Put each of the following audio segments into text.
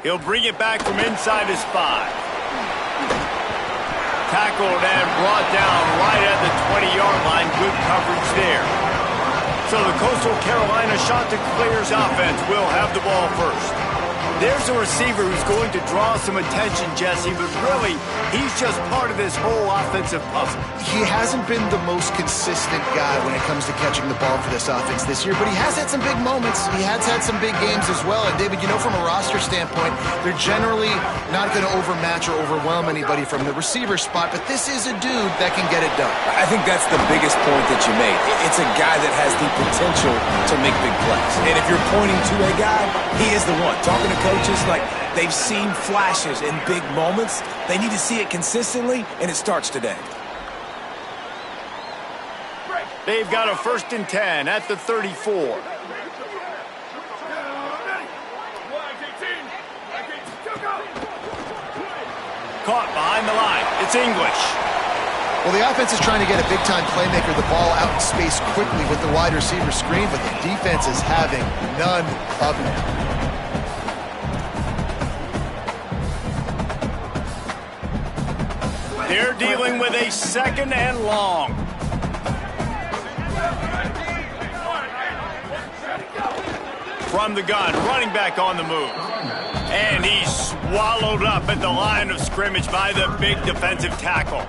He'll bring it back from inside his 5. Tackled and brought down right at the 20-yard line. Good coverage there. So the Coastal Carolina Chanticleers offense will have the ball first. There's a receiver who's going to draw some attention, Jesse, but really, he's just part of this whole offensive puzzle. He hasn't been the most consistent guy when it comes to catching the ball for this offense this year, but he has had some big moments. He has had some big games as well. And, David, you know, from a roster standpoint, they're generally not going to overmatch or overwhelm anybody from the receiver spot, but this is a dude that can get it done. I think that's the biggest point that you made. It's a guy that has the potential to make big plays. And if you're pointing to a guy, he is the one. Talking to coaches, like, they've seen flashes in big moments. They need to see it consistently, and it starts today. They've got a 1st and 10 at the 34. Caught behind the line. It's English. Well, the offense is trying to get a big-time playmaker the ball out in space quickly with the wide receiver screen, but the defense is having none of it. They're dealing with a 2nd and long. From the gun, running back on the move. And he's swallowed up at the line of scrimmage by the big defensive tackle.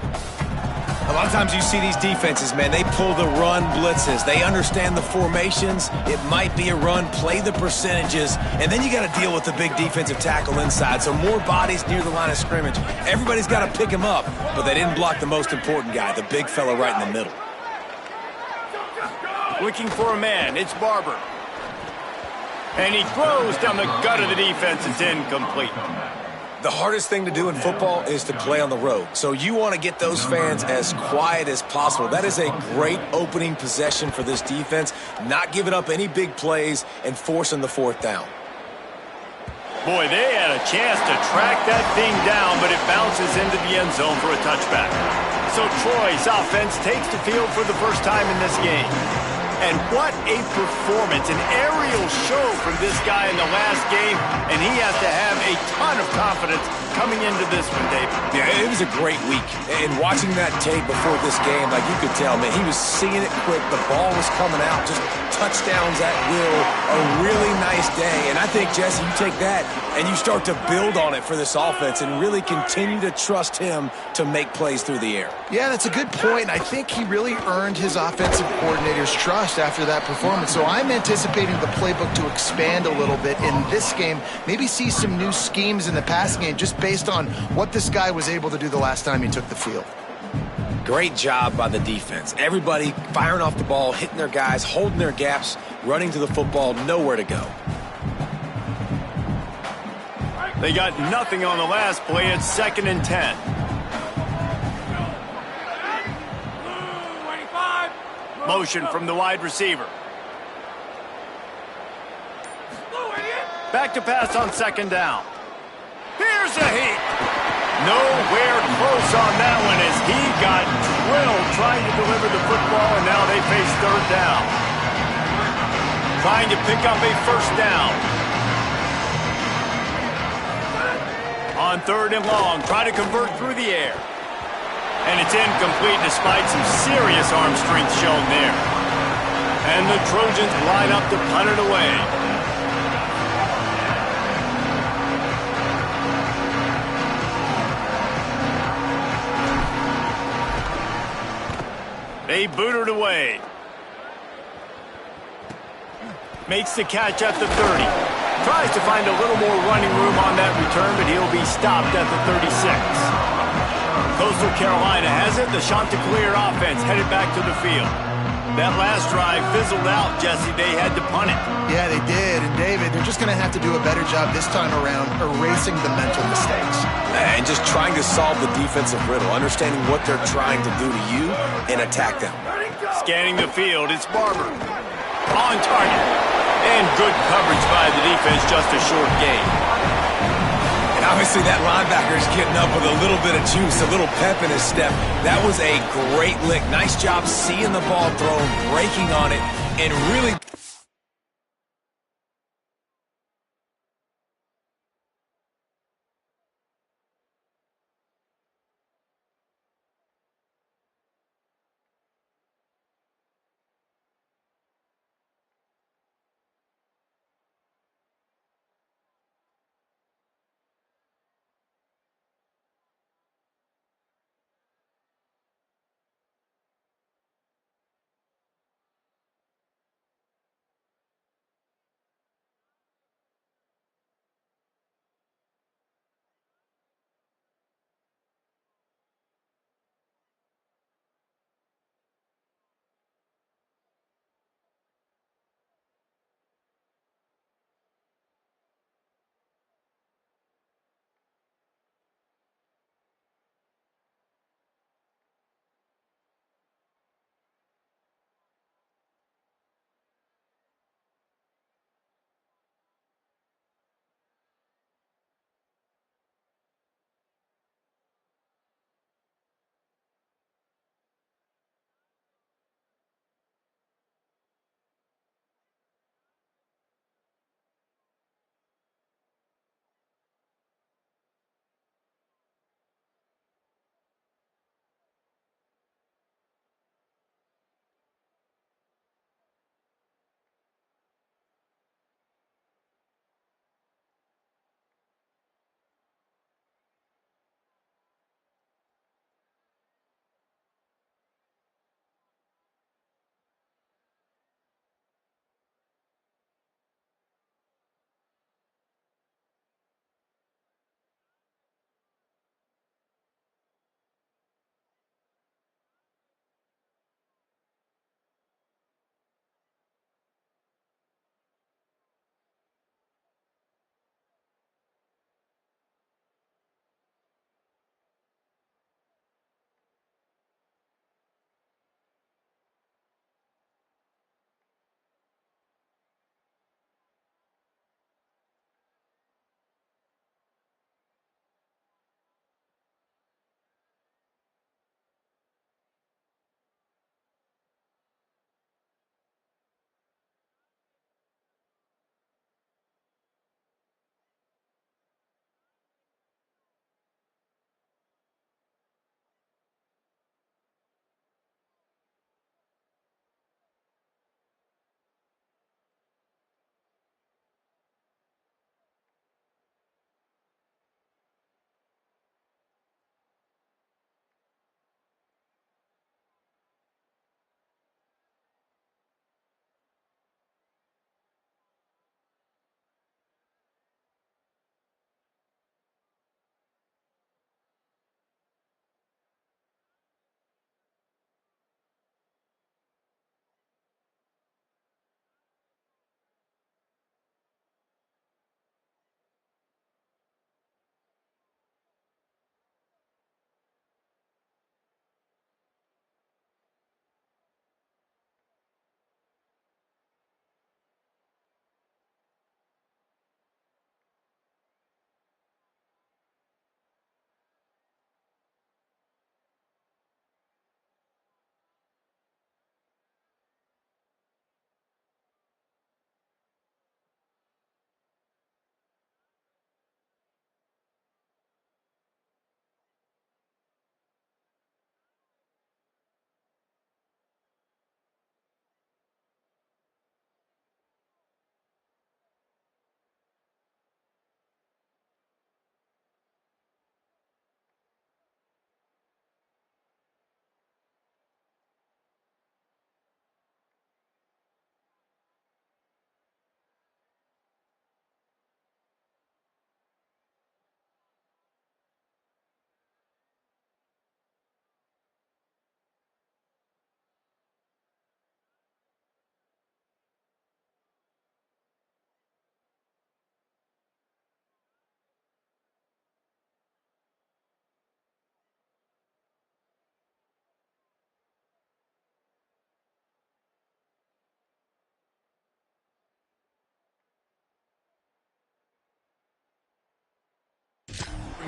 A lot of times you see these defenses, man, they pull the run blitzes. They understand the formations. It might be a run, play the percentages, and then you got to deal with the big defensive tackle inside. So more bodies near the line of scrimmage. Everybody's got to pick him up, but they didn't block the most important guy, the big fella right in the middle. Looking for a man, it's Barber. And he throws down the gut of the defense. It's incomplete. The hardest thing to do in football is to play on the road. So you want to get those fans as quiet as possible. That is a great opening possession for this defense. Not giving up any big plays and forcing the 4th down. Boy, they had a chance to track that thing down, but it bounces into the end zone for a touchback. So Troy's offense takes the field for the first time in this game. And what a performance, an aerial show from this guy in the last game, and he has to have a ton of confidence coming into this one, Dave. Yeah, it was a great week. And watching that tape before this game, like you could tell, man, he was seeing it quick. The ball was coming out, just touchdowns at will. A really nice day. And I think, Jesse, you take that and you start to build on it for this offense and really continue to trust him to make plays through the air. Yeah, that's a good point. I think he really earned his offensive coordinator's trust after that performance. So I'm anticipating the playbook to expand a little bit in this game, maybe see some new schemes in the passing game just based on what this guy was able to do the last time he took the field. Great job by the defense. Everybody firing off the ball, hitting their guys, holding their gaps, running to the football, nowhere to go. They got nothing on the last play. It's 2nd and 10. Motion from the wide receiver. Back to pass on 2nd down. Here's a heat. Nowhere close on that one as he got drilled trying to deliver the football, and now they face 3rd down. Trying to pick up a 1st down. On 3rd and long, try to convert through the air. And it's incomplete despite some serious arm strength shown there. And the Trojans line up to punt it away. They boot it away. Makes the catch at the 30. Tries to find a little more running room on that return, but he'll be stopped at the 36. Coastal Carolina has it. The Chanticleer offense headed back to the field. That last drive fizzled out, Jesse. They had to punt it. Yeah, they did. And, David, they're just going to have to do a better job this time around erasing the mental mistakes. And just trying to solve the defensive riddle, understanding what they're trying to do to you and attack them. Scanning the field, it's Barber. On target. And good coverage by the defense, just a short gain. And obviously that linebacker is getting up with a little bit of juice, a little pep in his step. That was a great lick. Nice job seeing the ball thrown, breaking on it, and really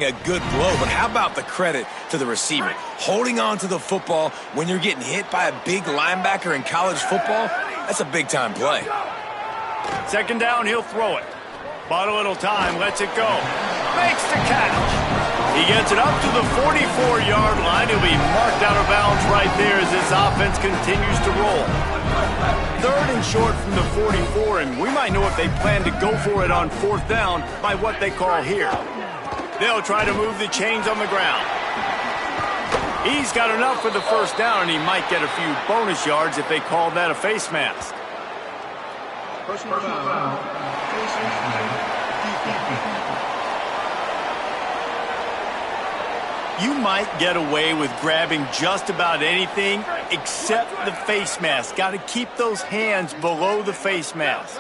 a good blow, but how about the credit to the receiver? Holding on to the football when you're getting hit by a big linebacker in college football, that's a big-time play. Second down, he'll throw it. Bought a little time, lets it go. Makes the catch. He gets it up to the 44-yard line. He'll be marked out of bounds right there as this offense continues to roll. Third and short from the 44, and we might know if they plan to go for it on fourth down by what they call here. They'll try to move the chains on the ground. He's got enough for the first down, and he might get a few bonus yards if they call that a face mask. Personal foul. You might get away with grabbing just about anything except the face mask. Got to keep those hands below the face mask.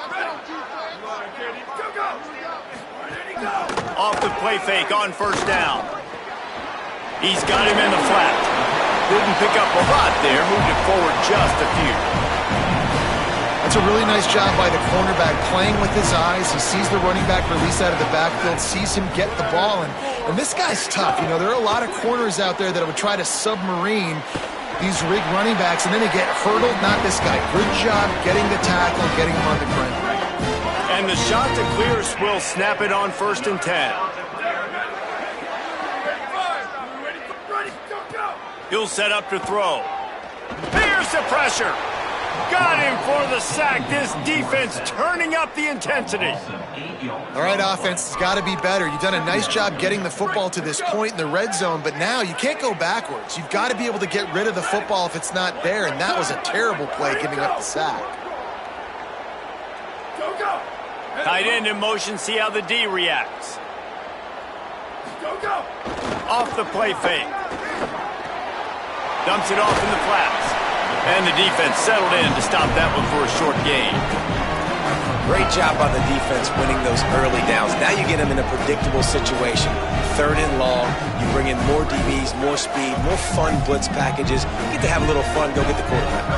Off the play fake on first down. He's got him in the flat. Didn't pick up a lot there. Moved it forward just a few. That's a really nice job by the cornerback, playing with his eyes. He sees the running back release out of the backfield, sees him get the ball, and this guy's tough. You know, there are a lot of corners out there that would try to submarine these rig running backs, and then they get hurdled. Not this guy. Good job getting the tackle, getting him on the ground. And the shot to clear will snap it on 1st and 10. He'll set up to throw. Here's the pressure. Got him for the sack. This defense turning up the intensity. All right, offense, it's got to be better. You've done a nice job getting the football to this point in the red zone, but now you can't go backwards. You've got to be able to get rid of the football if it's not there, and that was a terrible play giving up the sack. Tight end in motion, see how the D reacts. Off the play fake. Dumps it off in the flats. And the defense settled in to stop that one for a short gain. Great job by the defense winning those early downs. Now you get them in a predictable situation. 3rd and long, you bring in more DBs, more speed, more fun blitz packages. You get to have a little fun, go get the quarterback.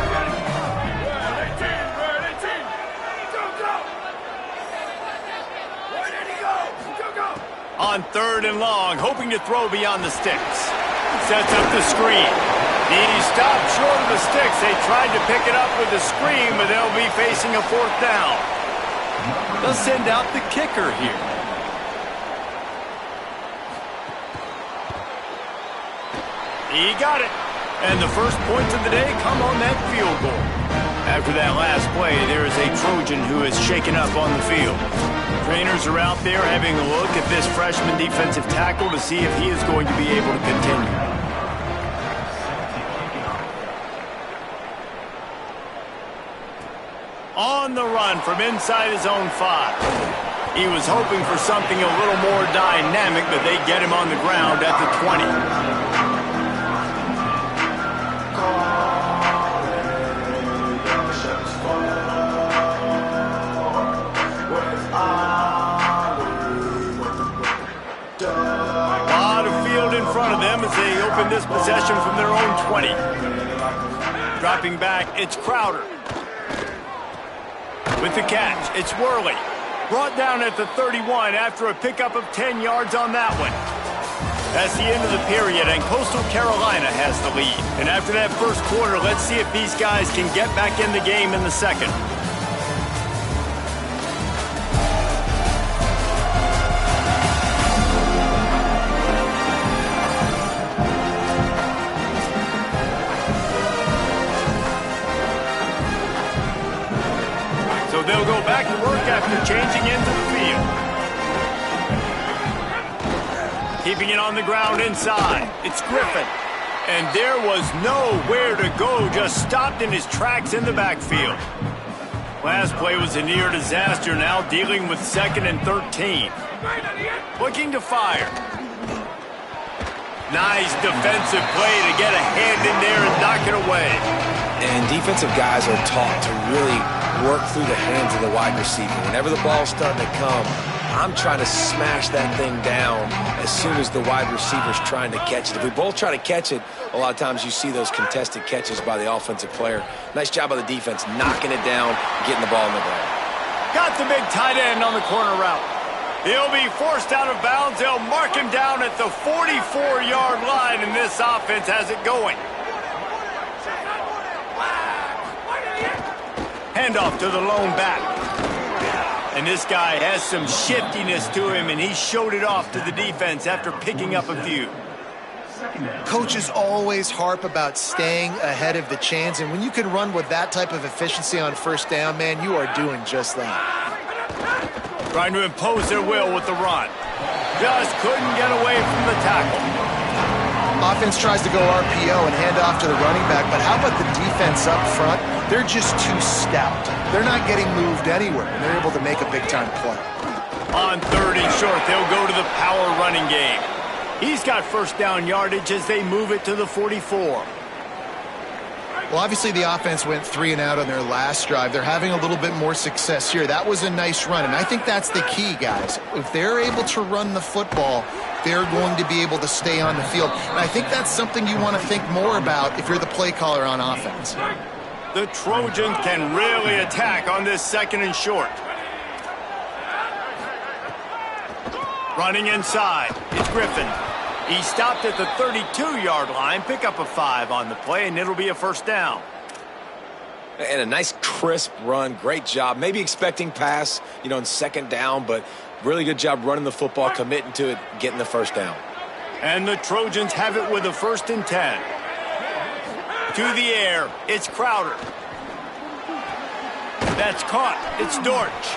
On 3rd and long, hoping to throw beyond the sticks. Sets up the screen. He stopped short of the sticks. They tried to pick it up with the screen, but they'll be facing a 4th down. They'll send out the kicker here. He got it. And the first points of the day come on that field goal. After that last play, there is a Trojan who is shaken up on the field. Trainers are out there having a look at this freshman defensive tackle to see if he is going to be able to continue. On the run from inside his own 5. He was hoping for something a little more dynamic, but they get him on the ground at the 20. A lot of field in front of them as they open this possession from their own 20. Dropping back, it's Crowder. With the catch, it's Worley. Brought down at the 31 after a pickup of 10 yards on that one. That's the end of the period, and Coastal Carolina has the lead. And after that first quarter, let's see if these guys can get back in the game in the second. They'll go back to work after changing into the field. Keeping it on the ground inside. It's Griffin. And there was nowhere to go, just stopped in his tracks in the backfield. Last play was a near disaster, now dealing with 2nd and 13. Looking to fire. Nice defensive play to get a hand in there and knock it away. And defensive guys are taught to really work through the hands of the wide receiver. Whenever the ball's starting to come, I'm trying to smash that thing down as soon as the wide receiver's trying to catch it. If we both try to catch it, a lot of times you see those contested catches by the offensive player. Nice job by the defense, knocking it down, getting the ball in the ground. Got the big tight end on the corner route. He'll be forced out of bounds. They'll mark him down at the 44-yard line, and this offense has it going. Handoff to the lone back. And this guy has some shiftiness to him, and he showed it off to the defense after picking up a few. Coaches always harp about staying ahead of the chains, and when you can run with that type of efficiency on first down, man, you are doing just that. Trying to impose their will with the run. Just couldn't get away from the tackle. Offense tries to go RPO and hand off to the running back, but how about the defense up front? They're just too stout. They're not getting moved anywhere, and they're able to make a big-time play. On 3rd and short, they'll go to the power running game. He's got first down yardage as they move it to the 44. Well, obviously the offense went 3 and out on their last drive. They're having a little bit more success here. That was a nice run, and I think that's the key, guys. If they're able to run the football, they're going to be able to stay on the field. And I think that's something you want to think more about if you're the play caller on offense. The Trojans can really attack on this 2nd and short. Running inside, it's Griffin. He stopped at the 32-yard line, pick up a 5 on the play, and it'll be a first down. And a nice crisp run, great job. Maybe expecting pass, in 2nd down, but really good job running the football, committing to it, getting the first down. And the Trojans have it with a 1st and 10. To the air, it's Crowder. That's caught, it's Dortch.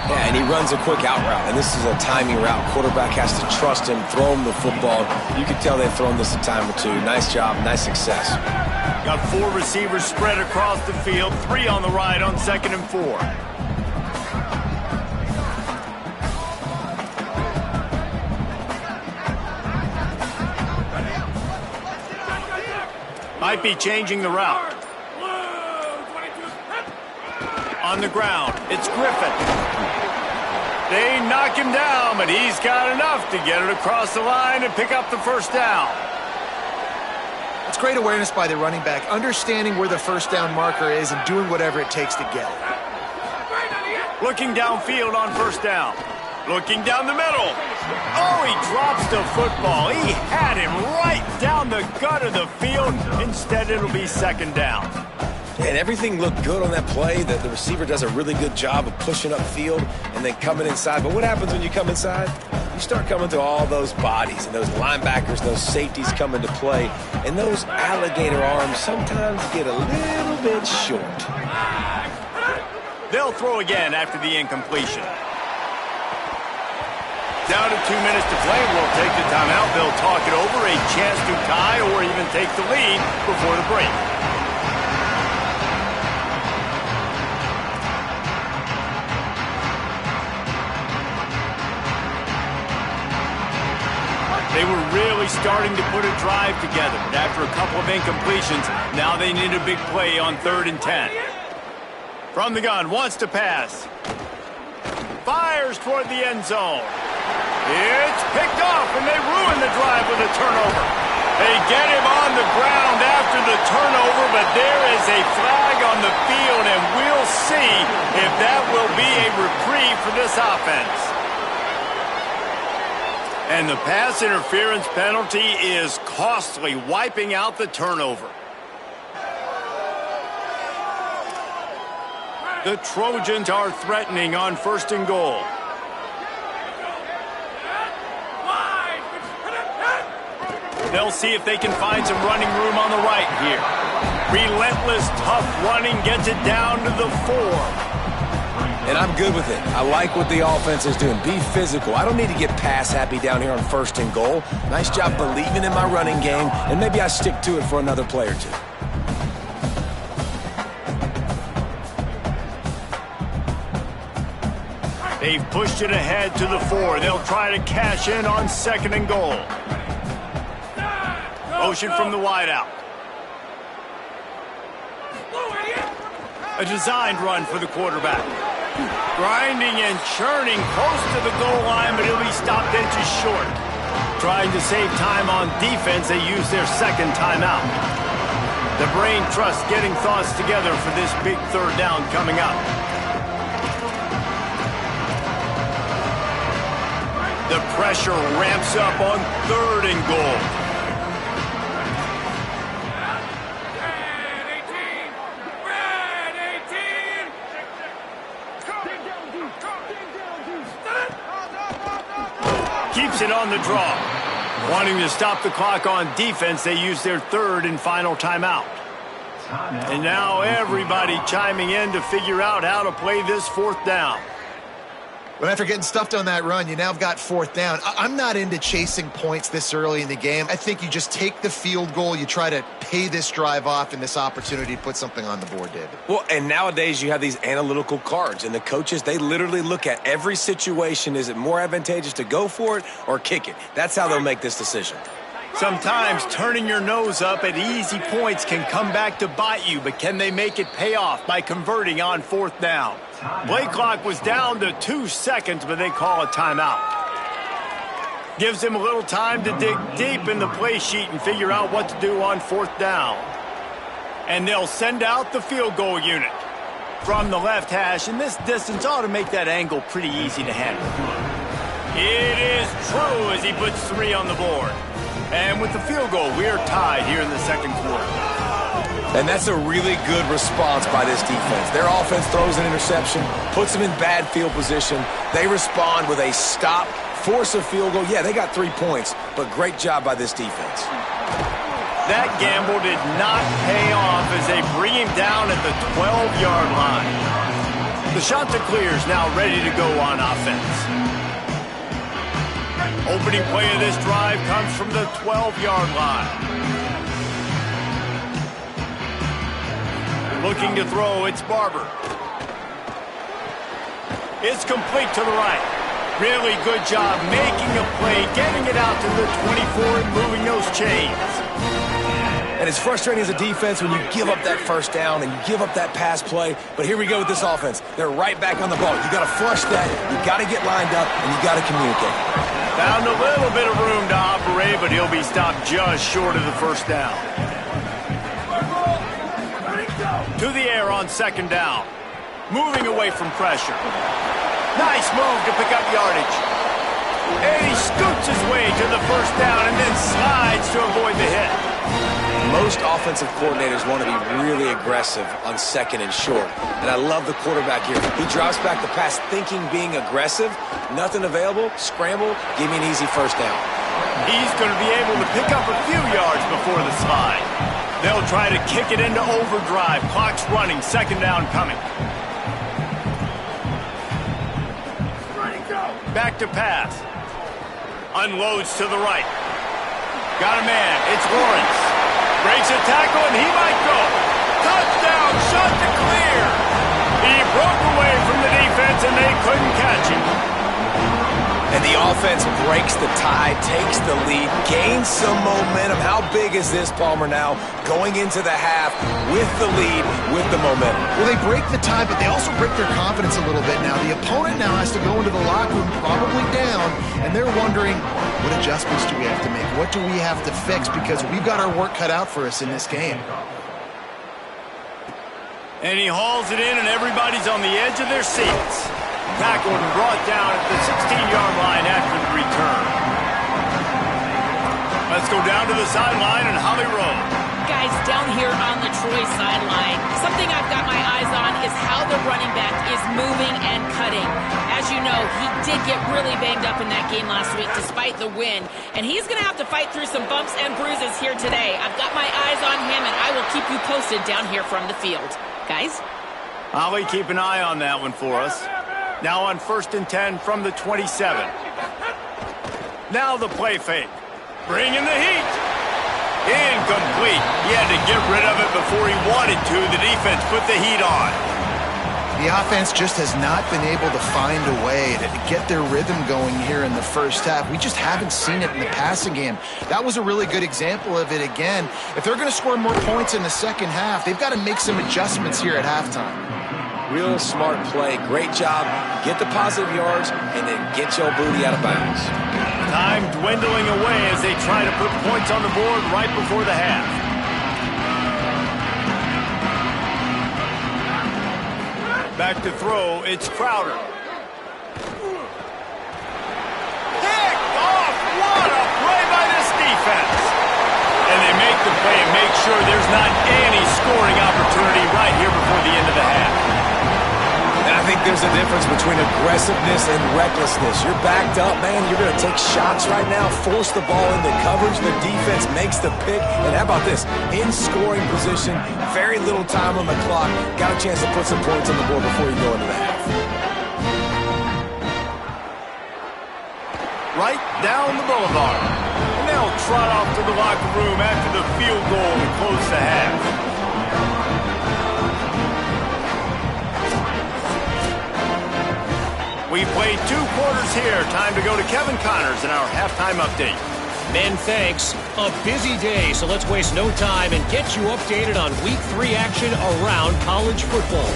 Yeah, and he runs a quick out route, and this is a timing route. Quarterback has to trust him, throw him the football. You can tell they've thrown this a time or two. Nice job, nice success. Got 4 receivers spread across the field, 3 on the right on 2nd and 4. Might be changing the route. On the ground, it's Griffin. They knock him down, but he's got enough to get it across the line and pick up the first down. It's great awareness by the running back, understanding where the first down marker is and doing whatever it takes to get it. Looking downfield on first down. Looking down the middle. Oh, he drops the football. He had him right down the gut of the field. Instead, it'll be 2nd down. And everything looked good on that play. The receiver does a really good job of pushing upfield and then coming inside. But what happens when you come inside? You start coming to all those bodies and those linebackers, those safeties come into play. And those alligator arms sometimes get a little bit short. They'll throw again after the incompletion. Down to 2 minutes to play. We'll take the timeout. They'll talk it over. A chance to tie or even take the lead before the break. They were really starting to put a drive together, but after a couple of incompletions, now they need a big play on 3rd and 10. From the gun, wants to pass. Fires toward the end zone. It's picked off, and they ruin the drive with a turnover. They get him on the ground after the turnover, but there is a flag on the field, and we'll see if that will be a reprieve for this offense. And the pass interference penalty is costly, wiping out the turnover. The Trojans are threatening on 1st and goal. They'll see if they can find some running room on the right here. Relentless, tough running gets it down to the 4. And I'm good with it. I like what the offense is doing. Be physical. I don't need to get pass happy down here on 1st and goal. Nice job believing in my running game, and maybe I stick to it for another play or two. They've pushed it ahead to the 4. They'll try to cash in on 2nd and goal. Motion from the wideout. A designed run for the quarterback. Grinding and churning close to the goal line, but he'll be stopped inches short. Trying to save time on defense, they use their 2nd timeout. The brain trust getting thoughts together for this big 3rd down coming up. The pressure ramps up on 3rd and goal. Keeps it on the draw. Wanting to stop the clock on defense, they use their 3rd and final timeout. And now everybody chiming in to figure out how to play this 4th down. But after getting stuffed on that run, you now have got 4th down. I'm not into chasing points this early in the game. I think you just take the field goal. You try to pay this drive off and this opportunity to put something on the board, David. Well, and nowadays you have these analytical cards, and the coaches, they literally look at every situation. Is it more advantageous to go for it or kick it? That's how they'll make this decision. Sometimes turning your nose up at easy points can come back to bite you, but can they make it pay off by converting on 4th down? Play clock was down to 2 seconds, but they call a timeout. Gives them a little time to dig deep in the play sheet and figure out what to do on 4th down. And they'll send out the field goal unit from the left hash, and this distance ought to make that angle pretty easy to handle. It is true as he puts 3 on the board. And with the field goal, we are tied here in the 2nd quarter. And that's a really good response by this defense. Their offense throws an interception, puts them in bad field position. They respond with a stop, force a field goal. Yeah, they got 3 points, but great job by this defense. That gamble did not pay off as they bring him down at the 12-yard line. The shot to clear is now ready to go on offense. Opening play of this drive comes from the 12-yard line. Looking to throw, it's Barber. It's complete to the right. Really good job making a play, getting it out to the 24 and moving those chains. And it's frustrating as a defense when you give up that 1st down and you give up that pass play. But here we go with this offense. They're right back on the ball. You got to flush that. You got to get lined up, and you got to communicate. Found a little bit of room to operate, but he'll be stopped just short of the 1st down. To the air on 2nd down. Moving away from pressure. Nice move to pick up yardage. And he scoots his way to the 1st down and then slides to avoid the hit. Most offensive coordinators want to be really aggressive on 2nd and short. And I love the quarterback here. He drops back the pass thinking being aggressive. Nothing available. Scramble. Give me an easy 1st down. He's going to be able to pick up a few yards before the slide. They'll try to kick it into overdrive. Clock's running. 2nd down coming. Back to pass. Unloads to the right. Got a man. It's Lawrence. Breaks a tackle, and he might go. Touchdown, shot to clear. He broke away from the defense, and they couldn't catch him. And the offense breaks the tie, takes the lead, gains some momentum. How big is this, Palmer, now? Going into the half with the lead, with the momentum. Well, they break the tie, but they also break their confidence a little bit now. The opponent now has to go into the locker room probably down, and they're wondering, what adjustments do we have to make? What do we have to fix? Because we've got our work cut out for us in this game. And he hauls it in, and everybody's on the edge of their seats. Tackled and brought down at the 16-yard line after the return. Let's go down to the sideline and Holly Rowe. Guys, down here on the Troy sideline, something I've got my eyes on is how the running back is moving and cutting. As you know, he did get really banged up in that game last week despite the win, and he's going to have to fight through some bumps and bruises here today. I've got my eyes on him, and I will keep you posted down here from the field. Guys? Holly, keep an eye on that one for us. Now on 1st and 10 from the 27. Now the play fake. Bringing the heat. Incomplete. He had to get rid of it before he wanted to. The defense put the heat on. The offense just has not been able to find a way to get their rhythm going here in the 1st half. We just haven't seen it in the passing game. That was a really good example of it again. If they're going to score more points in the 2nd half, they've got to make some adjustments here at halftime. Real smart play. Great job. Get the positive yards and then get your booty out of bounds. Time dwindling away as they try to put points on the board right before the half. Back to throw, it's Crowder. defense. And they make the play and make sure there's not any scoring opportunity right here before the end of the half. And I think there's a difference between aggressiveness and recklessness. You're backed up, man. You're going to take shots right now, force the ball into coverage. The defense makes the pick. And how about this? In scoring position, very little time on the clock. Got a chance to put some points on the board before you go into the half. Right down the boulevard. And they'll trot off to the locker room after the field goal to close the half. We played 2 quarters here. Time to go to Kevin Connors in our halftime update. Men, thanks. A busy day, so let's waste no time and get you updated on Week 3 action around college football.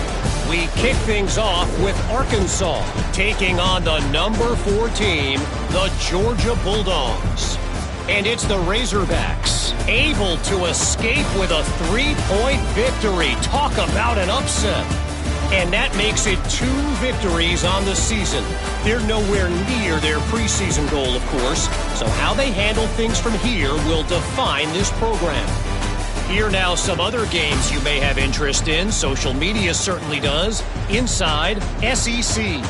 We kick things off with Arkansas taking on the number 4 team, the Georgia Bulldogs. And it's the Razorbacks able to escape with a 3-point victory. Talk about an upset. And that makes it 2 victories on the season. They're nowhere near their preseason goal, of course, so how they handle things from here will define this program. Here now some other games you may have interest in. Social media certainly does. Inside SEC.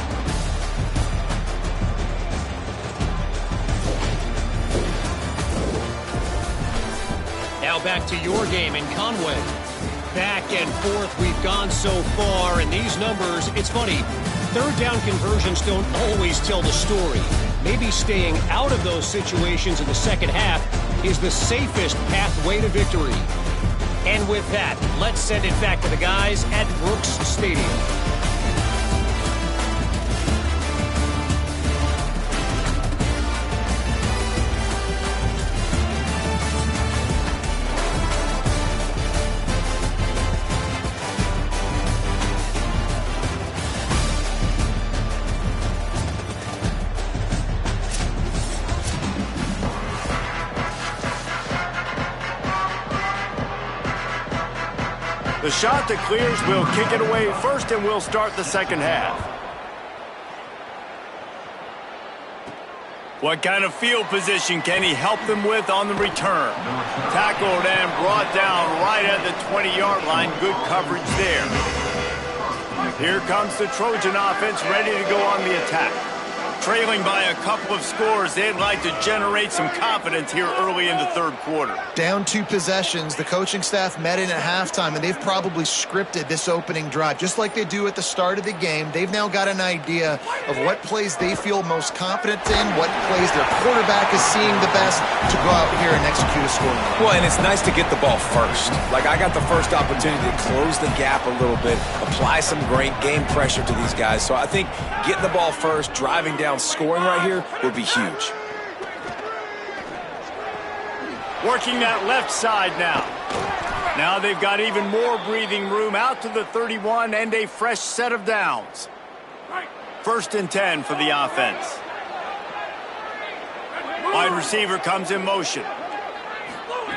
Now back to your game in Conway. Back and forth we've gone so far, and these numbers, it's funny, third down conversions don't always tell the story. Maybe staying out of those situations in the second half is the safest pathway to victory. And with that, let's send it back to the guys at Brooks Stadium. The shot that clears will kick it away first, and we'll start the second half. What kind of field position can he help them with on the return? Tackled and brought down right at the 20-yard line. Good coverage there. Here comes the Trojan offense ready to go on the attack. Trailing by a couple of scores, they'd like to generate some confidence here early in the third quarter. Down 2 possessions, the coaching staff met in at halftime, and they've probably scripted this opening drive. Just like they do at the start of the game, they've now got an idea of what plays they feel most confident in, what plays their quarterback is seeing the best to go out here and execute a scoring. Well, and it's nice to get the ball first. Like, I got the first opportunity to close the gap a little bit, apply some great game pressure to these guys. So I think getting the ball first, driving down, scoring right here would be huge. Working that left side now. Now they've got even more breathing room out to the 31 and a fresh set of downs. 1st and 10 for the offense. Wide receiver comes in motion.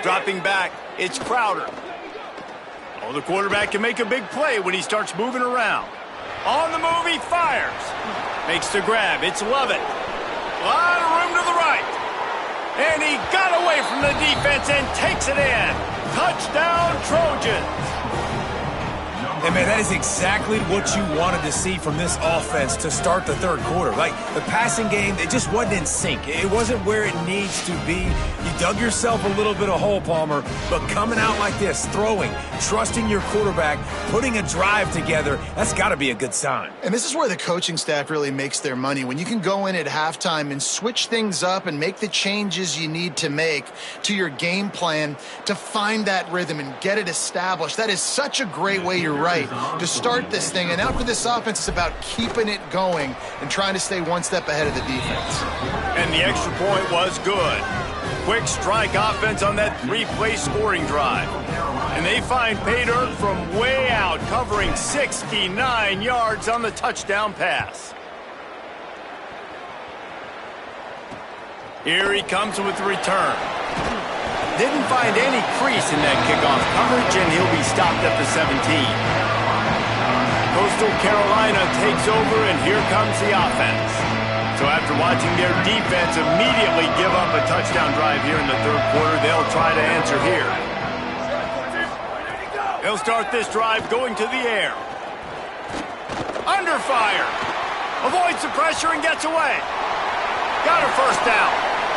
Dropping back, it's Crowder. Oh, the quarterback can make a big play when he starts moving around. On the move, he fires. Makes the grab. It's Lovett. A lot of room to the right. And he got away from the defense and takes it in. Touchdown, Trojans. And, man, that is exactly what you wanted to see from this offense to start the third quarter. Like, the passing game, it just wasn't in sync. It wasn't where it needs to be. You dug yourself a little bit of hole, Palmer, but coming out like this, throwing, trusting your quarterback, putting a drive together, that's got to be a good sign. And this is where the coaching staff really makes their money. When you can go in at halftime and switch things up and make the changes you need to make to your game plan to find that rhythm and get it established. That is such a great way, you're right, to start this thing. And now for this offense, it's about keeping it going and trying to stay one step ahead of the defense. And the extra point was good. Quick strike offense on that 3-play scoring drive. And they find pay dirt from way out, covering 69 yards on the touchdown pass. Here he comes with the return. Didn't find any crease in that kickoff coverage, and he'll be stopped at the 17. Coastal Carolina takes over, and here comes the offense. So after watching their defense immediately give up a touchdown drive here in the third quarter, they'll try to answer here. They'll start this drive going to the air. Under fire. Avoids the pressure and gets away. Got a first down.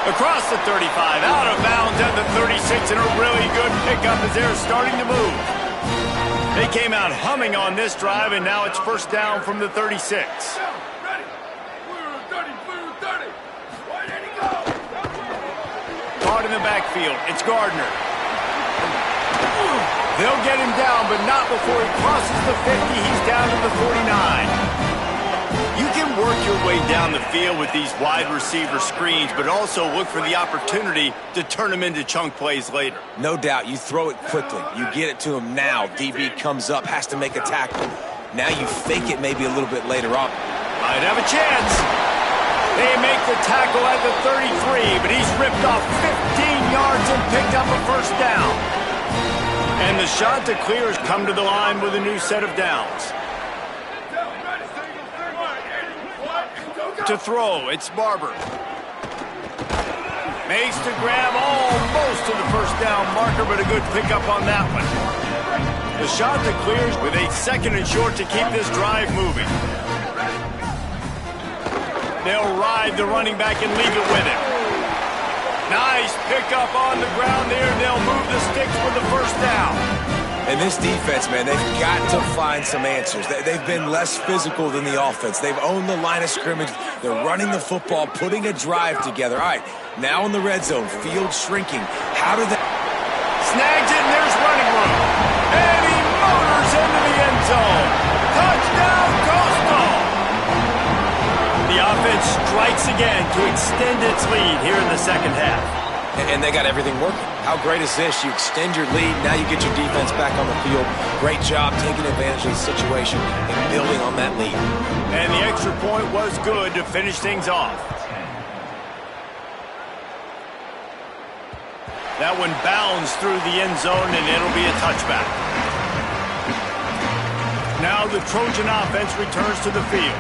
Across the 35, out of bounds at the 36, and a really good pickup as they're starting to move. They came out humming on this drive, and now it's first down from the 36. Caught in the backfield. It's Gardner. They'll get him down, but not before he crosses the 50. He's down to the 49. You can work your way down the field with these wide receiver screens, but also look for the opportunity to turn them into chunk plays later. No doubt, you throw it quickly. You get it to him now. DB comes up, has to make a tackle. Now you fake it maybe a little bit later on. Might have a chance. They make the tackle at the 33, but he's ripped off 15 yards and picked up a first down. And the shot to clear has come to the line with a new set of downs. To throw, it's Barber. Makes to grab almost to the first down marker, but a good pickup on that one. The shot to clears with a second and short to keep this drive moving. They'll ride the running back and leave it with him. Nice pickup on the ground there. They'll move the sticks for the first down. And this defense, man, they've got to find some answers. They've been less physical than the offense. They've owned the line of scrimmage. They're running the football, putting a drive together. All right, now in the red zone, field shrinking. How do they... Snags it, and there's running room. And he motors into the end zone. Touchdown, Coastal! The offense strikes again to extend its lead here in the second half. And they got everything working. How great is this? You extend your lead, now you get your defense back on the field. Great job taking advantage of the situation and building on that lead. And the extra point was good to finish things off. That one bounds through the end zone, and it'll be a touchback. Now the Trojan offense returns to the field.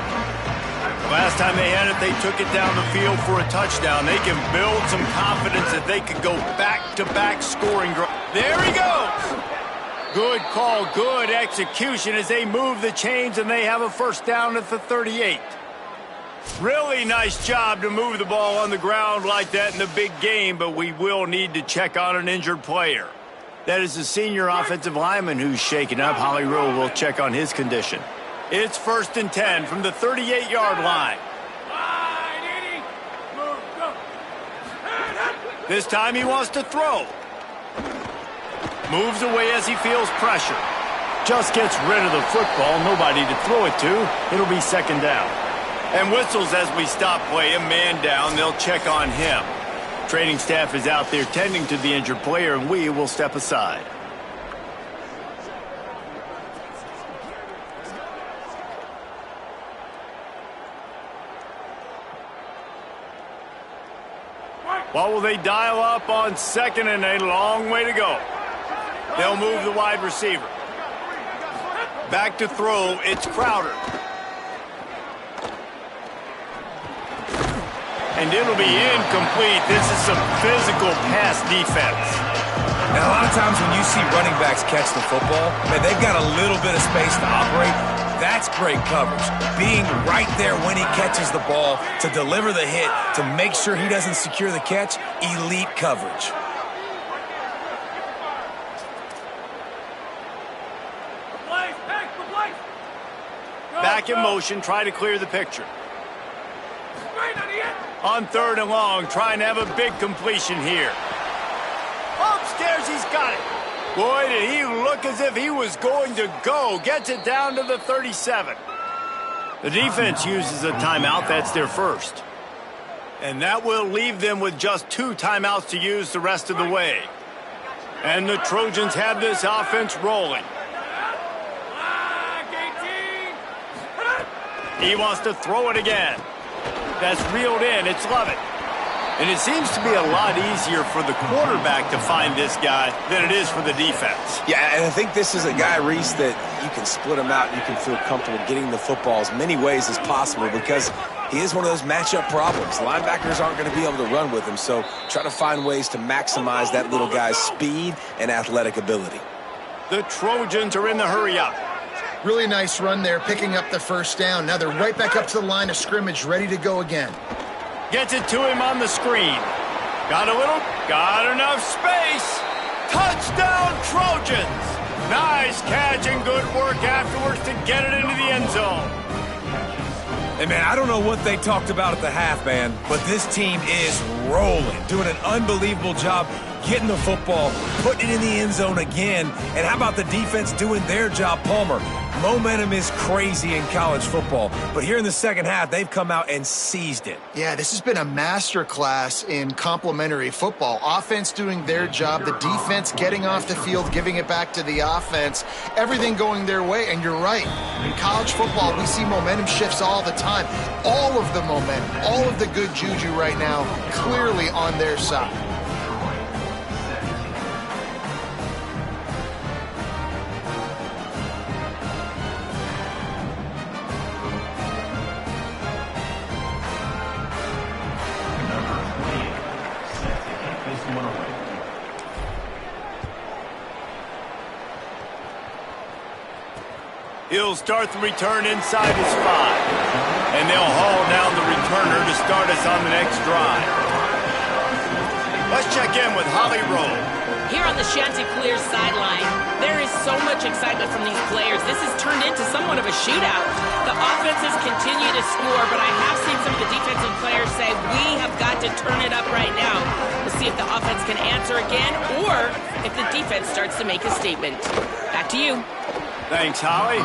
Last time they had it, they took it down the field for a touchdown. They can build some confidence that they could go back-to-back scoring. There he goes! Good call, good execution as they move the chains, and they have a first down at the 38. Really nice job to move the ball on the ground like that in the big game, but we will need to check on an injured player. That is the senior offensive lineman who's shaken up. Holly Rowe will check on his condition. It's 1st and 10 from the 38-yard line. This time he wants to throw. Moves away as he feels pressure. Just gets rid of the football. Nobody to throw it to. It'll be second down. And whistles as we stop play. A man down. They'll check on him. Training staff is out there tending to the injured player, and we will step aside. What will they dial up on second and a long way to go? They'll move the wide receiver. Back to throw, it's Crowder. And it'll be incomplete. This is some physical pass defense. Now, a lot of times when you see running backs catch the football, man, they've got a little bit of space to operate. That's great coverage. Being right there when he catches the ball to deliver the hit, to make sure he doesn't secure the catch, elite coverage. Back in motion, try to clear the picture. On 3rd and long, trying to have a big completion here. Upstairs, he's got it. Boy, did he look as if he was going to go. Gets it down to the 37. The defense uses a timeout. That's their first. And that will leave them with just 2 timeouts to use the rest of the way. And the Trojans have this offense rolling. He wants to throw it again. That's reeled in. It's Lovett. And it seems to be a lot easier for the quarterback to find this guy than it is for the defense. Yeah, and I think this is a guy, Reese, that you can split him out. You can feel comfortable getting the football as many ways as possible because he is one of those matchup problems. Linebackers aren't going to be able to run with him, so try to find ways to maximize that little guy's speed and athletic ability. The Trojans are in the hurry-up. Really nice run there, picking up the first down. Now they're right back up to the line of scrimmage, ready to go again. Gets it to him on the screen. Got enough space. Touchdown, Trojans. Nice catch and good work afterwards to get it into the end zone. Hey, man, I don't know what they talked about at the half, man, but this team is rolling, doing an unbelievable job getting the football, putting it in the end zone again. And how about the defense doing their job, Palmer? Momentum is crazy in college football, but here in the second half, they've come out and seized it. Yeah, this has been a masterclass in complementary football. Offense doing their job, the defense getting off the field, giving it back to the offense, everything going their way. And you're right, in college football, we see momentum shifts all the time. All of the momentum, all of the good juju right now, clearly on their side. He'll start the return inside his 5. And they'll haul down the returner to start us on the next drive. Let's check in with Holly Rowe. Here on the Chanticleer sideline, there is so much excitement from these players. This has turned into somewhat of a shootout. The offenses continue to score, but I have seen some of the defensive players say, we have got to turn it up right now. We'll see if the offense can answer again or if the defense starts to make a statement. Back to you. Thanks, Holly.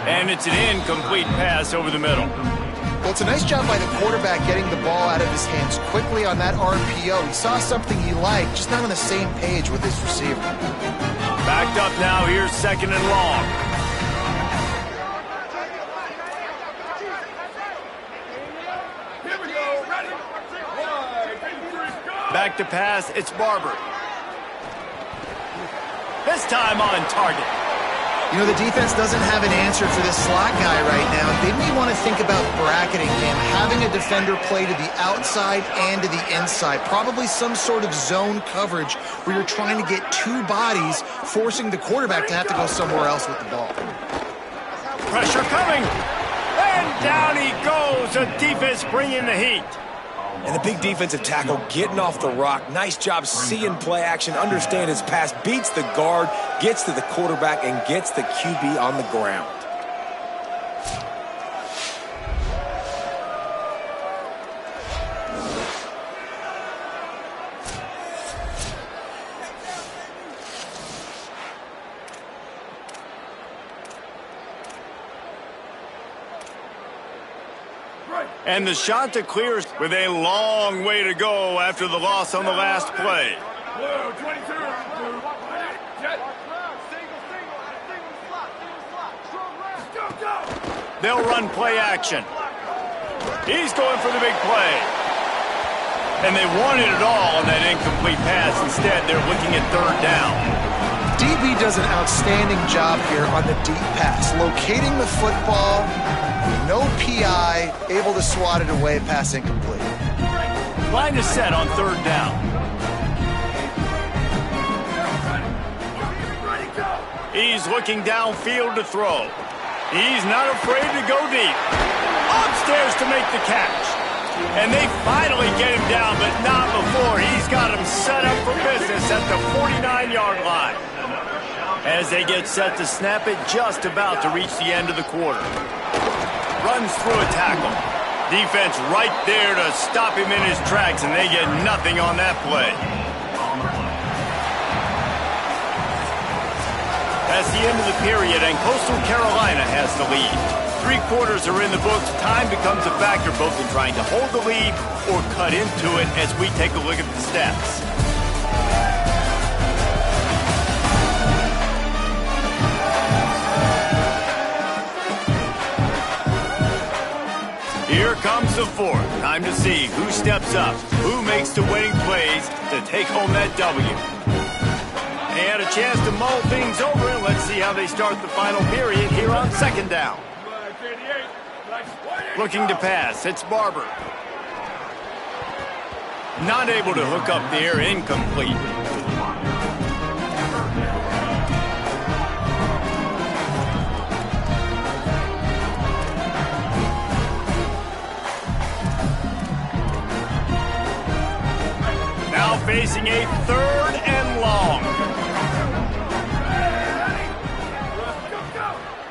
And it's an incomplete pass over the middle. Well, it's a nice job by the quarterback getting the ball out of his hands quickly on that RPO. He saw something he liked, just not on the same page with his receiver. Backed up now, here's second and long. Back to pass, it's Barber. This time on target. You know, the defense doesn't have an answer for this slot guy right now. They may want to think about bracketing him, having a defender play to the outside and to the inside. Probably some sort of zone coverage where you're trying to get two bodies, forcing the quarterback to have to go somewhere else with the ball. Pressure coming. And down he goes. The defense bringing the heat. And the big defensive tackle getting off the rock. Nice job seeing play action, understand his pass, beats the guard, gets to the quarterback, and gets the QB on the ground. And the Chanticleers with a long way to go after the loss on the last play. They'll run play action. He's going for the big play. And they wanted it all on that incomplete pass. Instead, they're looking at third down. DB does an outstanding job here on the deep pass, locating the football. No PI, able to swat it away, pass incomplete. Line is set on third down. He's looking downfield to throw. He's not afraid to go deep. Upstairs to make the catch. And they finally get him down, but not before. He's got him set up for business at the 49-yard line. As they get set to snap it, just about to reach the end of the quarter. Runs through a tackle. Defense right there to stop him in his tracks, and they get nothing on that play. That's the end of the period, and Coastal Carolina has the lead. 3 quarters are in the books. Time becomes a factor both in trying to hold the lead or cut into it as we take a look at the stats. Here comes the fourth. Time to see who steps up, who makes the winning plays to take home that W. They had a chance to mull things over, and let's see how they start the final period here on second down. Looking to pass. It's Barber. Not able to hook up there. Incomplete. Now facing a 3rd and long.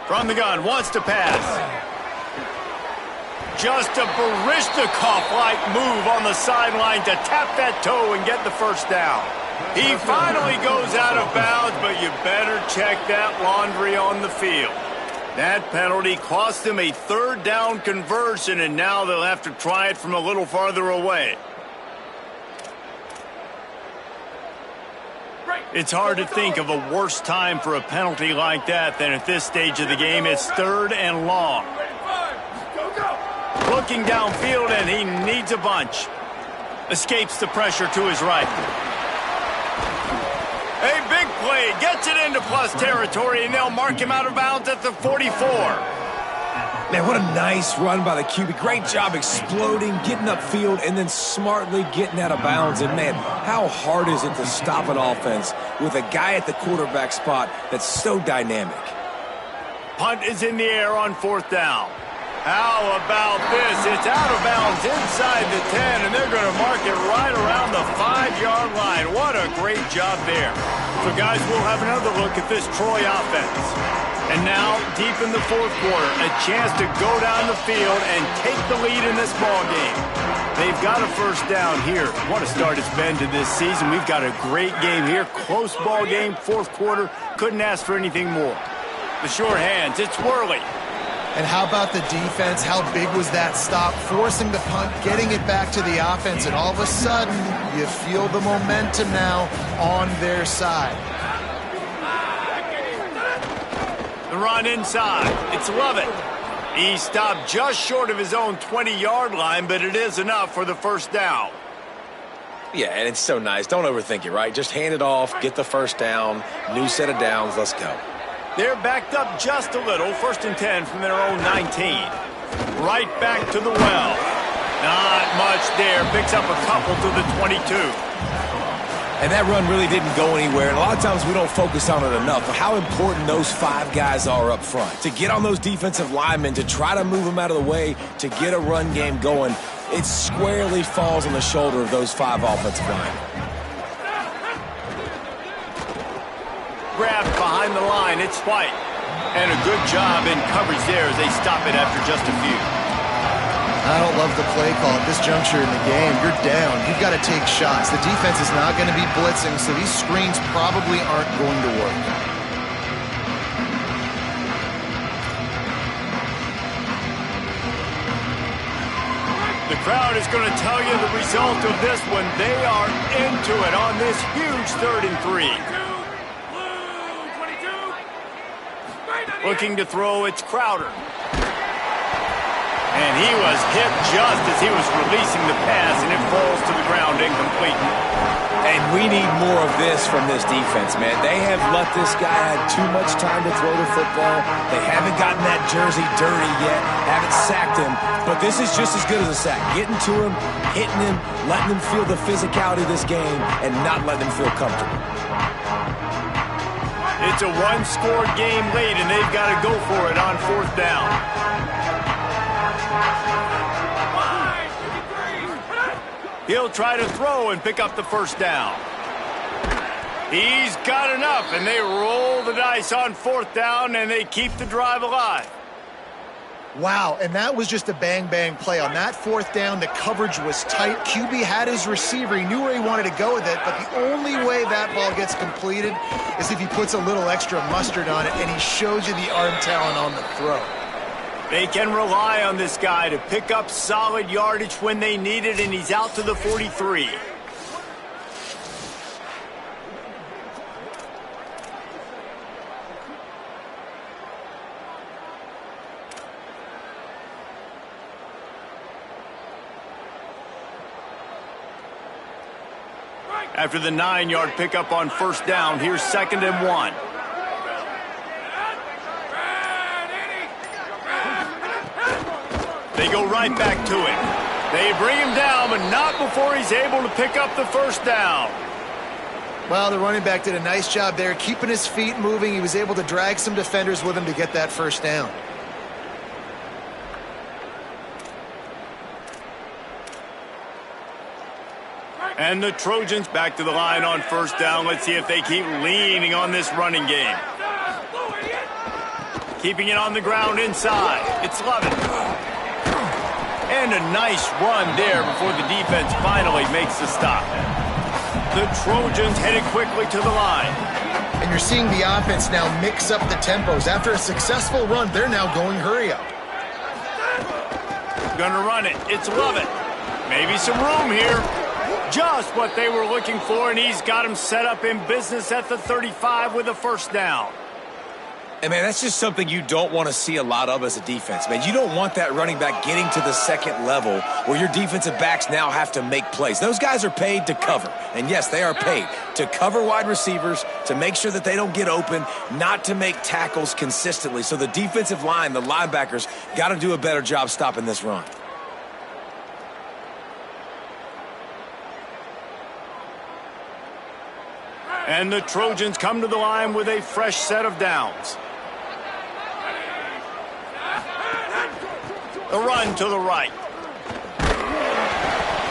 From the gun, wants to pass. Just a Baryshnikov-like move on the sideline to tap that toe and get the first down. He finally goes out of bounds, but you better check that laundry on the field. That penalty cost him a 3rd down conversion, and now they'll have to try it from a little farther away. It's hard to think of a worse time for a penalty like that than at this stage of the game. It's 3rd and long. Looking downfield, and he needs a bunch. Escapes the pressure to his right. A big play. Gets it into plus territory, and they'll mark him out of bounds at the 44. Man, what a nice run by the QB. Great job exploding, getting upfield, and then smartly getting out of bounds. And, man, how hard is it to stop an offense with a guy at the quarterback spot that's so dynamic? Punt is in the air on 4th down. How about this? It's out of bounds inside the 10, and they're going to mark it right around the 5-yard line. What a great job there. So, guys, we'll have another look at this Troy offense. And now, deep in the 4th quarter, a chance to go down the field and take the lead in this ball game. They've got a first down here. What a start it's been to this season. We've got a great game here. Close ball game, 4th quarter. Couldn't ask for anything more. The short hands, it's Worley. And how about the defense? How big was that stop? Forcing the punt, getting it back to the offense, and all of a sudden, you feel the momentum now on their side. The run inside. It's Lovett. He stopped just short of his own 20-yard line, but it is enough for the first down. Yeah, and it's so nice. Don't overthink it, right? Just hand it off, get the first down, new set of downs, let's go. They're backed up just a little. 1st and 10 from their own 19. Right back to the well. Not much there. Picks up a couple to the 22. And that run really didn't go anywhere. And a lot of times we don't focus on it enough. But how important those 5 guys are up front. To get on those defensive linemen, to try to move them out of the way, to get a run game going, it squarely falls on the shoulder of those 5 offensive linemen. Grabbed behind the line, it's White. And a good job in coverage there as they stop it after just a few. I don't love the play call at this juncture in the game. You're down. You've got to take shots. The defense is not going to be blitzing, so these screens probably aren't going to work. The crowd is going to tell you the result of this one. They are into it on this huge 3rd and 3. Looking to throw, it's Crowder. And he was hit just as he was releasing the pass, and it falls to the ground incomplete. And we need more of this from this defense, man. They have let this guy have too much time to throw the football. They haven't gotten that jersey dirty yet, haven't sacked him. But this is just as good as a sack. Getting to him, hitting him, letting him feel the physicality of this game, and not letting him feel comfortable. It's a 1-score game late, and they've got to go for it on 4th down. He'll try to throw and pick up the first down. He's got enough, and they roll the dice on 4th down, and they keep the drive alive. Wow, and that was just a bang-bang play. On that 4th down, the coverage was tight. QB had his receiver. He knew where he wanted to go with it, but the only way that ball gets completed is if he puts a little extra mustard on it, and he shows you the arm talent on the throw. They can rely on this guy to pick up solid yardage when they need it, and he's out to the 43. After the 9-yard pickup on 1st down, here's 2nd and 1. They go right back to him. They bring him down, but not before he's able to pick up the first down. Well, the running back did a nice job there, keeping his feet moving. He was able to drag some defenders with him to get that first down. And the Trojans back to the line on first down. Let's see if they keep leaning on this running game. Keeping it on the ground inside. It's Lovett. And a nice run there before the defense finally makes the stop. The Trojans headed quickly to the line. And you're seeing the offense now mix up the tempos. After a successful run, they're now going hurry up. Gonna run it. It's Lovett. Maybe some room here. Just what they were looking for, and he's got him set up in business at the 35 with a first down. And, man, that's just something you don't want to see a lot of as a defense, man. You don't want that running back getting to the second level where your defensive backs now have to make plays. Those guys are paid to cover. And, yes, they are paid to cover wide receivers, to make sure that they don't get open, not to make tackles consistently. So the defensive line, the linebackers, got to do a better job stopping this run. And the Trojans come to the line with a fresh set of downs. The run to the right.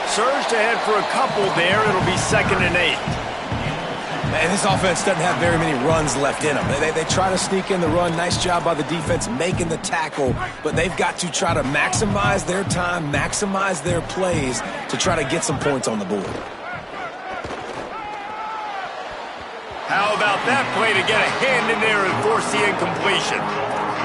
Surged ahead for a couple there. It'll be 2nd and 8. And this offense doesn't have very many runs left in them. They try to sneak in the run. Nice job by the defense making the tackle. But they've got to try to maximize their time, maximize their plays to try to get some points on the board. How about that play to get a hand in there and force the incompletion?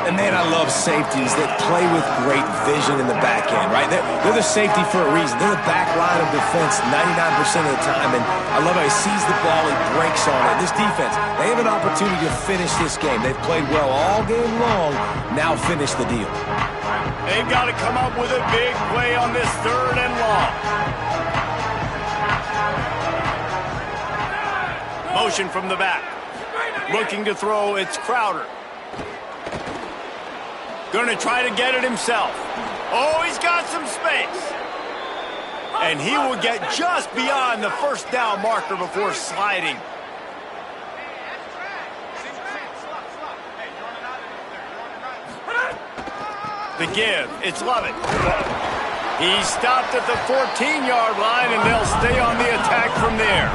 And, man, I love safeties that play with great vision in the back end, right? They're the safety for a reason. They're the back line of defense 99% of the time, and I love how he sees the ball, he breaks on it. This defense, they have an opportunity to finish this game. They've played well all game long. Now finish the deal. They've got to come up with a big play on this 3rd and long. Motion from the back. Looking to throw, it's Crowder. Going to try to get it himself. Oh, he's got some space. And he will get just beyond the first down marker before sliding. The give, it's Lovett. He's stopped at the 14-yard line, and they'll stay on the attack from there.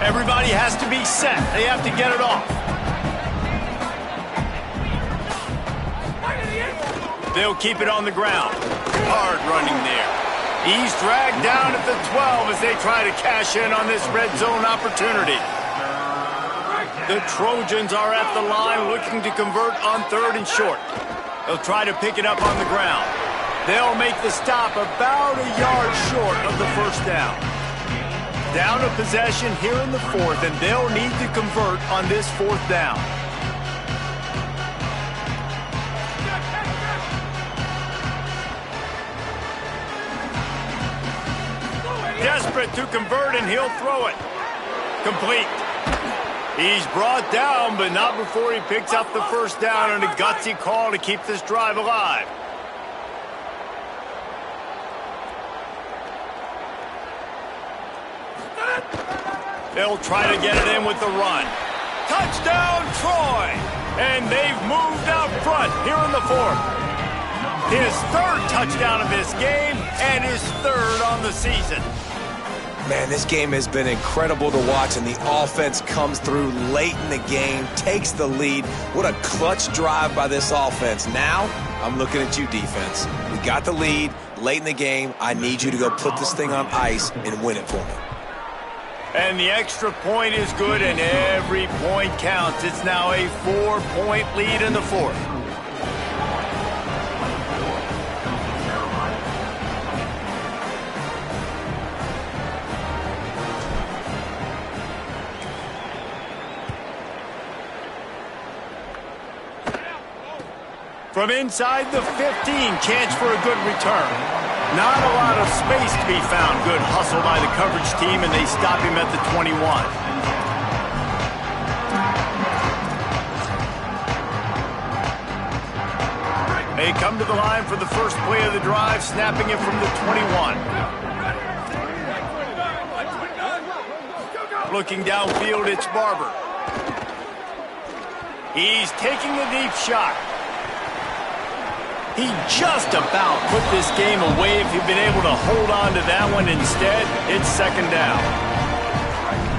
Everybody has to be set. They have to get it off. They'll keep it on the ground. Hard running there. He's dragged down at the 12 as they try to cash in on this red zone opportunity. The Trojans are at the line looking to convert on 3rd and short. They'll try to pick it up on the ground. They'll make the stop about a yard short of the first down. Down a possession here in the 4th, and they'll need to convert on this 4th down. Desperate to convert, and he'll throw it. Complete. He's brought down, but not before he picks up the first down, and a gutsy call to keep this drive alive. They'll try to get it in with the run. Touchdown, Troy! And they've moved out front here in the 4th. His 3rd touchdown of this game and his 3rd on the season. Man, this game has been incredible to watch, and the offense comes through late in the game, takes the lead. What a clutch drive by this offense. Now, I'm looking at you, defense. We got the lead late in the game. I need you to go put this thing on ice and win it for me. And the extra point is good, and every point counts. It's now a 4-point lead in the 4th. From inside the 15, chance for a good return. Not a lot of space to be found. Good hustle by the coverage team, and they stop him at the 21. They come to the line for the first play of the drive, snapping it from the 21. Looking downfield, it's Barber. He's taking a deep shot. He just about put this game away if he'd been able to hold on to that one. Instead, it's second down.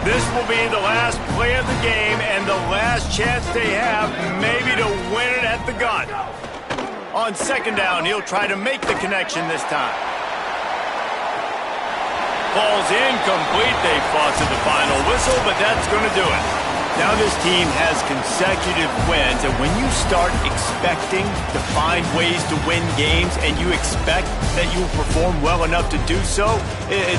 This will be the last play of the game and the last chance they have maybe to win it at the gun. On second down, he'll try to make the connection this time. Ball's incomplete. They fought to the final whistle, but that's going to do it. Now this team has consecutive wins, and when you start expecting to find ways to win games and you expect that you will perform well enough to do so,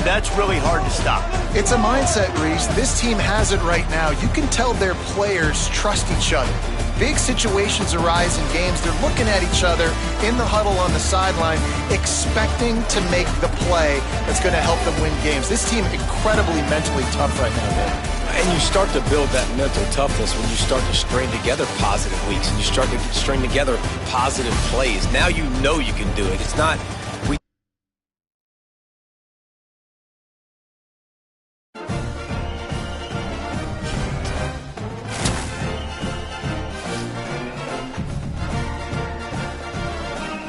that's really hard to stop. It's a mindset, Reese. This team has it right now. You can tell their players trust each other. Big situations arise in games. They're looking at each other in the huddle on the sideline, expecting to make the play that's going to help them win games. This team incredibly mentally tough right now, Dave. And you start to build that mental toughness when you start to string together positive weeks and you string together positive plays. Now you know you can do it. It's not